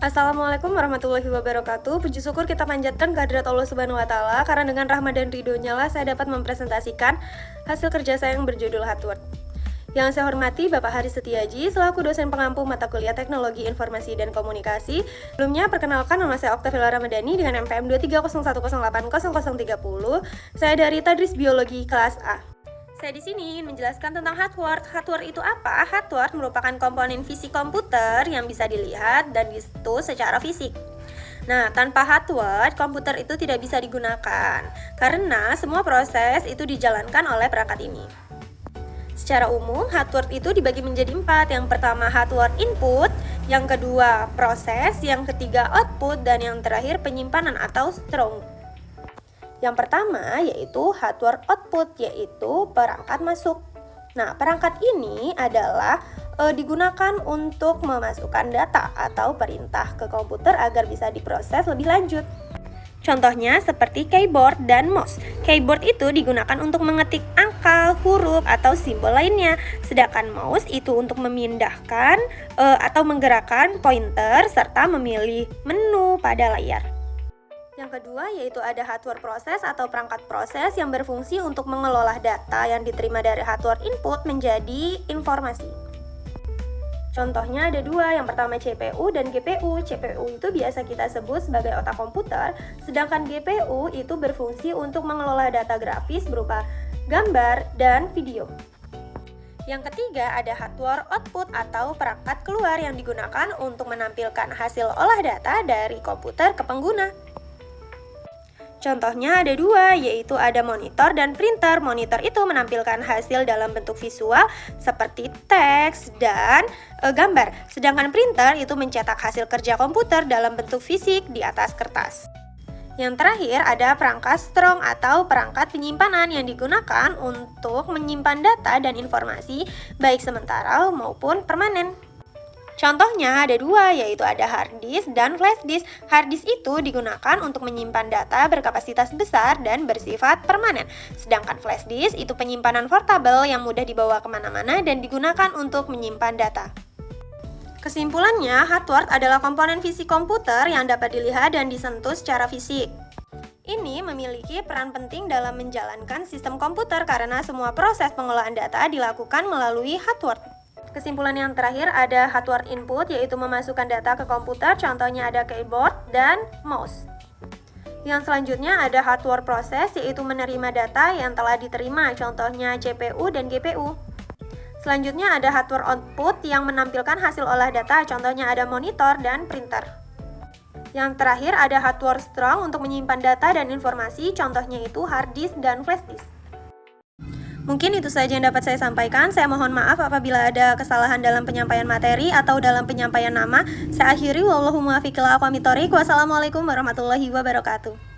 Assalamualaikum warahmatullahi wabarakatuh. Puji syukur kita panjatkan kehadirat Allah Subhanahu wa taala karena dengan rahmat dan ridhonya lah saya dapat mempresentasikan hasil kerja saya yang berjudul Hardword. Yang saya hormati Bapak Haris Setiaji selaku dosen pengampu mata kuliah Teknologi Informasi dan Komunikasi. Sebelumnya perkenalkan, nama saya Oktavila Ramadhani dengan NPM 23010800030. Saya dari Tadris Biologi kelas A. Saya di sini ingin menjelaskan tentang hardware. Hardware itu apa? Hardware merupakan komponen fisik komputer yang bisa dilihat dan disentuh secara fisik. Nah, tanpa hardware, komputer itu tidak bisa digunakan karena semua proses itu dijalankan oleh perangkat ini. Secara umum, hardware itu dibagi menjadi 4. Yang pertama hardware input, yang kedua proses, yang ketiga output, dan yang terakhir penyimpanan atau strong. Yang pertama yaitu hardware output, yaitu perangkat masuk. Nah, perangkat ini adalah digunakan untuk memasukkan data atau perintah ke komputer agar bisa diproses lebih lanjut. Contohnya seperti keyboard dan mouse. Keyboard itu digunakan untuk mengetik angka, huruf, atau simbol lainnya. Sedangkan mouse itu untuk memindahkan atau menggerakkan pointer serta memilih menu pada layar. Yang kedua yaitu ada hardware proses atau perangkat proses yang berfungsi untuk mengelola data yang diterima dari hardware input menjadi informasi. Contohnya ada 2, yang pertama CPU dan GPU. CPU itu biasa kita sebut sebagai otak komputer, sedangkan GPU itu berfungsi untuk mengelola data grafis berupa gambar dan video. Yang ketiga ada hardware output atau perangkat keluar yang digunakan untuk menampilkan hasil olah data dari komputer ke pengguna. Contohnya ada 2, yaitu ada monitor dan printer. Monitor itu menampilkan hasil dalam bentuk visual seperti teks dan gambar. Sedangkan printer itu mencetak hasil kerja komputer dalam bentuk fisik di atas kertas. Yang terakhir ada perangkat strong atau perangkat penyimpanan yang digunakan untuk menyimpan data dan informasi baik sementara maupun permanen. Contohnya ada 2, yaitu ada hard disk dan flash disk. Hard disk itu digunakan untuk menyimpan data berkapasitas besar dan bersifat permanen. Sedangkan flash disk itu penyimpanan portable yang mudah dibawa kemana-mana dan digunakan untuk menyimpan data. Kesimpulannya, hardware adalah komponen fisik komputer yang dapat dilihat dan disentuh secara fisik. Ini memiliki peran penting dalam menjalankan sistem komputer karena semua proses pengolahan data dilakukan melalui hardware. Kesimpulan yang terakhir ada hardware input, yaitu memasukkan data ke komputer, contohnya ada keyboard dan mouse. Yang selanjutnya ada hardware proses, yaitu menerima data yang telah diterima, contohnya CPU dan GPU. Selanjutnya ada hardware output yang menampilkan hasil olah data, contohnya ada monitor dan printer. Yang terakhir ada hardware strong untuk menyimpan data dan informasi, contohnya itu hard disk dan flash disk. Mungkin itu saja yang dapat saya sampaikan. Saya mohon maaf apabila ada kesalahan dalam penyampaian materi atau dalam penyampaian nama. Saya akhiri, wallahu muwaffiq ila aqwamit thoriq. Wassalamualaikum warahmatullahi wabarakatuh.